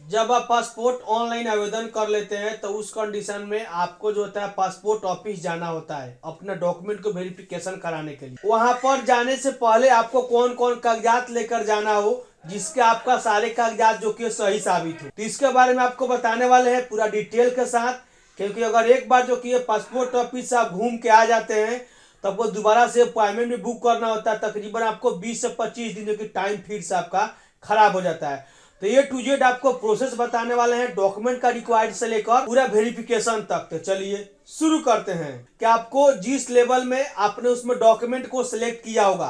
जब आप passport online आवेदन कर लेते हैं तो उस कंडीशन में आपको जो होता है पासपोर्ट ऑफिस जाना होता है अपना डॉक्यूमेंट को वेरिफिकेशन कराने के लिए। वहां पर जाने से पहले आपको कौन कौन कागजात लेकर जाना हो जिसके आपका सारे कागजात जो कि सही साबित हो, तो इसके बारे में आपको बताने वाले हैं पूरा डिटेल के साथ। क्योंकि अगर एक बार जो कि पासपोर्ट ऑफिस से आप घूम के आ जाते हैं तो आपको दोबारा से अपॉइंटमेंट भी बुक करना होता है। तकरीबन आपको 20 से 25 दिनों की टाइम फिर से आपका खराब हो जाता है। तो ये टू जेड आपको प्रोसेस बताने वाले हैं डॉक्यूमेंट का रिक्वायर्ड से लेकर पूरा वेरिफिकेशन तक। तो चलिए शुरू करते हैं कि आपको जिस लेवल में आपने उसमें डॉक्यूमेंट को सिलेक्ट किया होगा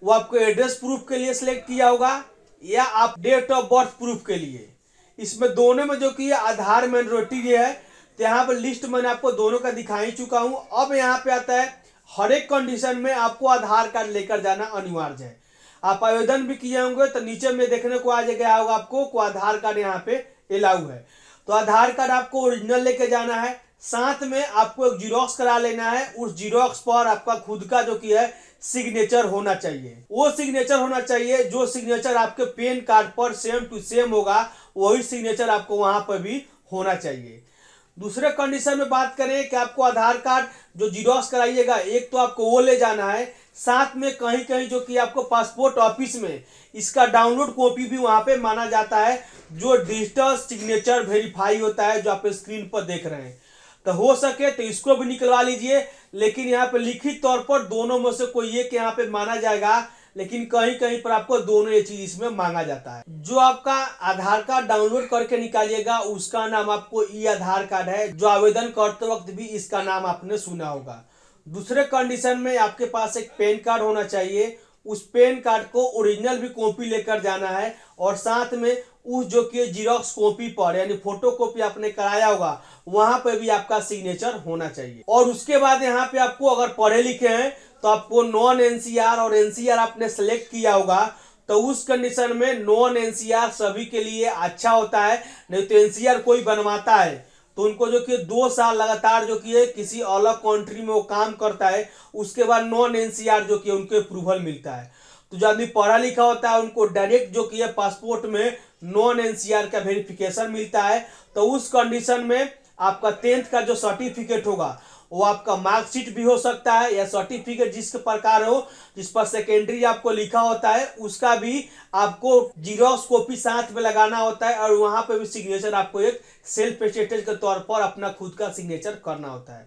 वो आपको एड्रेस प्रूफ के लिए सिलेक्ट किया होगा या आप डेट ऑफ बर्थ प्रूफ के लिए। इसमें दोनों में जो कि आधार मैंडेटरी है, तो यहाँ पर लिस्ट मैंने आपको दोनों का दिखा ही चुका हूँ। अब यहाँ पे आता है हर एक कंडीशन में आपको आधार कार्ड लेकर जाना अनिवार्य है। आप आवेदन भी किए होंगे तो नीचे में देखने को आ गया होगा आपको को आधार कार्ड यहाँ पे अलाउ है। तो आधार कार्ड आपको ओरिजिनल लेके जाना है, साथ में आपको एक जीरोक्स करा लेना है। उस जीरोक्स पर आपका खुद का जो कि है सिग्नेचर होना चाहिए। वो सिग्नेचर होना चाहिए जो सिग्नेचर आपके पेन कार्ड पर सेम टू सेम होगा, वही सिग्नेचर आपको वहां पर भी होना चाहिए। दूसरे कंडीशन में बात करें कि आपको आधार कार्ड जो जीरोक्स कराइएगा एक तो आपको वो ले जाना है, साथ में कहीं कहीं जो कि आपको पासपोर्ट ऑफिस में इसका डाउनलोड कॉपी भी वहां पे माना जाता है जो डिजिटल सिग्नेचर वेरीफाई होता है जो आप स्क्रीन पर देख रहे हैं। तो हो सके तो इसको भी निकलवा लीजिए, लेकिन यहाँ पे लिखित तौर पर दोनों में से कोई एक यहाँ पे माना जाएगा, लेकिन कहीं कहीं पर आपको दोनों ये चीज इसमें मांगा जाता है। जो आपका आधार कार्ड डाउनलोड करके निकालिएगा उसका नाम आपको ई आधार कार्ड है, जो आवेदन करते वक्त भी इसका नाम आपने सुना होगा। दूसरे कंडीशन में आपके पास एक पैन कार्ड होना चाहिए, उस पैन कार्ड को ओरिजिनल भी कॉपी लेकर जाना है और साथ में उस जो कि जीरोक्स कॉपी पर यानी फोटो कॉपी आपने कराया होगा वहां पे भी आपका सिग्नेचर होना चाहिए। और उसके बाद यहाँ पे आपको अगर पढ़े लिखे हैं तो आपको नॉन एनसीआर और एनसीआर आपने सेलेक्ट किया होगा, तो उस कंडीशन में नॉन एनसीआर सभी के लिए अच्छा होता है। नहीं तो एनसीआर कोई बनवाता है तो उनको जो कि 2 साल लगातार जो कि किसी अलग कंट्री में वो काम करता है, उसके बाद नॉन एनसीआर जो कि उनको अप्रूवल मिलता है। तो जो आदमी पढ़ा लिखा होता है उनको डायरेक्ट जो कि पासपोर्ट में नॉन एनसीआर का वेरिफिकेशन मिलता है। तो उस कंडीशन में आपका 10th का जो सर्टिफिकेट होगा वो आपका मार्कशीट भी हो सकता है या सर्टिफिकेट जिसके प्रकार हो जिस पर सेकेंडरी आपको लिखा होता है उसका भी आपको जीरोक्स कॉपी साथ में लगाना होता है और वहां पे भी सिग्नेचर आपको एक सेल्फ अटेस्टेड के तौर पर अपना खुद का सिग्नेचर करना होता है।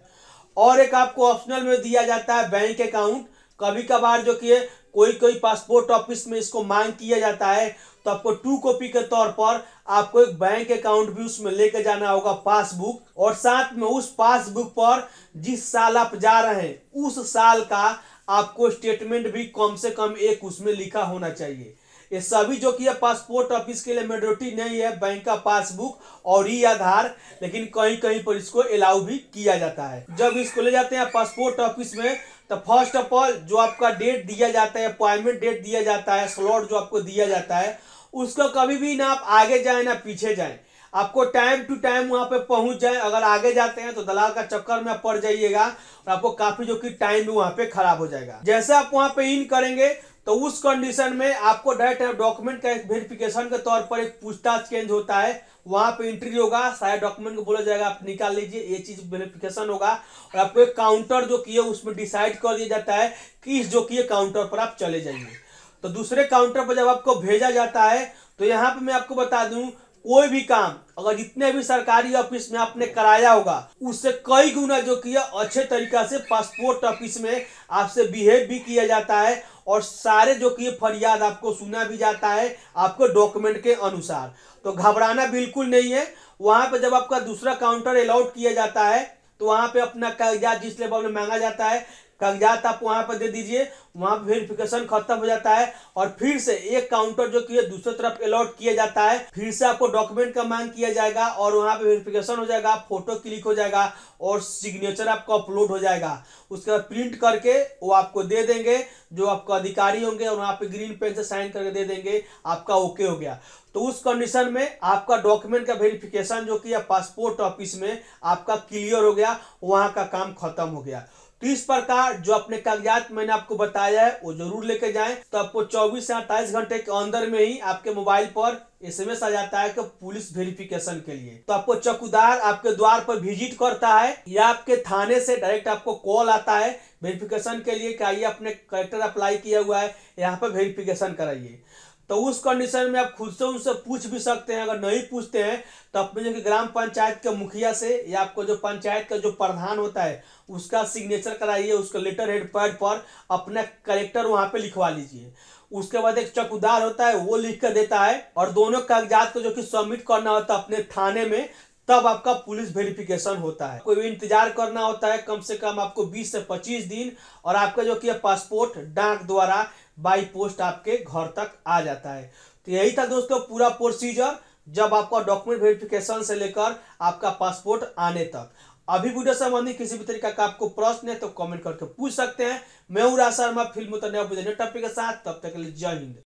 और एक आपको ऑप्शनल में दिया जाता है बैंक अकाउंट। कभी कभार जो कि कोई कोई पासपोर्ट ऑफिस में इसको मांग किया जाता है तो आपको 2 कॉपी के तौर पर आपको एक बैंक अकाउंट भी उसमें लेके जाना होगा, पासबुक, और साथ में उस पासबुक पर जिस साल आप जा रहे हैं उस साल का आपको स्टेटमेंट भी कम से कम एक उसमें लिखा होना चाहिए। ये सभी जो कि पासपोर्ट ऑफिस के लिए मैंडेटरी नहीं है, बैंक का पासबुक और ई आधार, लेकिन कहीं कहीं पर इसको अलाउ भी किया जाता है। जब इसको ले जाते हैं पासपोर्ट ऑफिस में तो फर्स्ट ऑफ ऑल जो आपका डेट दिया जाता है, अपॉइंटमेंट डेट दिया जाता है, स्लॉट जो आपको दिया जाता है, उसको कभी भी ना आप आगे जाए ना पीछे जाए, आपको टाइम टू टाइम वहां पे पहुंच जाए। अगर आगे जाते हैं तो दलाल का चक्कर में आप पड़ जाइएगा और आपको काफी जो कि टाइम भी वहां पे खराब हो जाएगा। जैसे आप वहां पे इन करेंगे तो उस कंडीशन में आपको डायरेक्ट डॉक्यूमेंट का वेरिफिकेशन के तौर पर एक पूछताछ चेंज होता है, वहां पे एंट्री होगा, सारे डॉक्यूमेंट को बोला जाएगा आप निकाल लीजिए, ये चीज वेरिफिकेशन होगा और आपको एक काउंटर जो कि उसमें डिसाइड कर दिया जाता है कि इस जो कि काउंटर पर आप चले जाइए। तो दूसरे काउंटर पर जब आपको भेजा जाता है तो यहाँ पे मैं आपको बता दूं कोई भी काम अगर जितने भी सरकारी ऑफिस में आपने कराया होगा उससे कई गुना जो किया अच्छे तरीका से पासपोर्ट ऑफिस में आपसे बिहेव भी किया जाता है और सारे जो कि फरियाद आपको सुना भी जाता है आपको डॉक्यूमेंट के अनुसार। तो घबराना बिल्कुल नहीं है। वहां पे जब आपका दूसरा काउंटर अलाउट किया जाता है तो वहां पे अपना कागजात जिस लेवल में मांगा जाता है कागजात आप वहां पर दे दीजिए, वहां पर वेरिफिकेशन खत्म हो जाता है और फिर से एक काउंटर जो कि दूसरी तरफ अलॉट किया जाता है, फिर से आपको डॉक्यूमेंट का मांग किया जाएगा और वहां पे वेरिफिकेशन हो जाएगा, फोटो क्लिक हो जाएगा और सिग्नेचर आपका अपलोड हो जाएगा। उसके बाद प्रिंट करके वो आपको दे देंगे, जो आपका अधिकारी होंगे और वहां पे ग्रीन पेन से साइन करके दे देंगे, आपका ओके हो गया। तो उस कंडीशन में आपका डॉक्यूमेंट का वेरिफिकेशन जो कि पासपोर्ट ऑफिस में आपका क्लियर हो गया, वहां का काम खत्म हो गया। तो इस प्रकार जो अपने कागजात मैंने आपको बताया है वो जरूर लेके जाएं। तो आपको 24 से 28 घंटे के अंदर में ही आपके मोबाइल पर SMS आ जाता है कि पुलिस वेरिफिकेशन के लिए। तो आपको चौकीदार आपके द्वार पर विजिट करता है या आपके थाने से डायरेक्ट आपको कॉल आता है वेरिफिकेशन के लिए कि आइए अपने कलेक्टर अप्लाई किया हुआ है, यहाँ पर वेरिफिकेशन कराइए। तो उस कंडीशन में आप खुद से उनसे पूछ भी सकते हैं। अगर नहीं पूछते हैं तो अपने जो कि ग्राम पंचायत के मुखिया से या आपको जो पंचायत का जो प्रधान होता है उसका सिग्नेचर कराइए, उसका लेटर हेड पैड पर अपना कलेक्टर वहां पे लिखवा लीजिए। उसके बाद एक चौकीदार होता है वो लिख कर देता है और दोनों कागजात को जो कि सबमिट करना होता है अपने थाने में, तब आपका पुलिस वेरिफिकेशन होता है। कोई भी इंतजार करना होता है कम से कम आपको 20 से 25 दिन, और आपका जो कि पासपोर्ट डाक द्वारा बाई पोस्ट आपके घर तक आ जाता है। तो यही था दोस्तों पूरा प्रोसीजर, जब आपका डॉक्यूमेंट वेरिफिकेशन से लेकर आपका पासपोर्ट आने तक। अभी वीडियो संबंधी किसी भी तरीका का आपको प्रश्न है तो कमेंट करके पूछ सकते हैं। मैं हूं राज शर्मा, फिल्म टॉपिक के साथ। तब तक के लिए जय हिंद।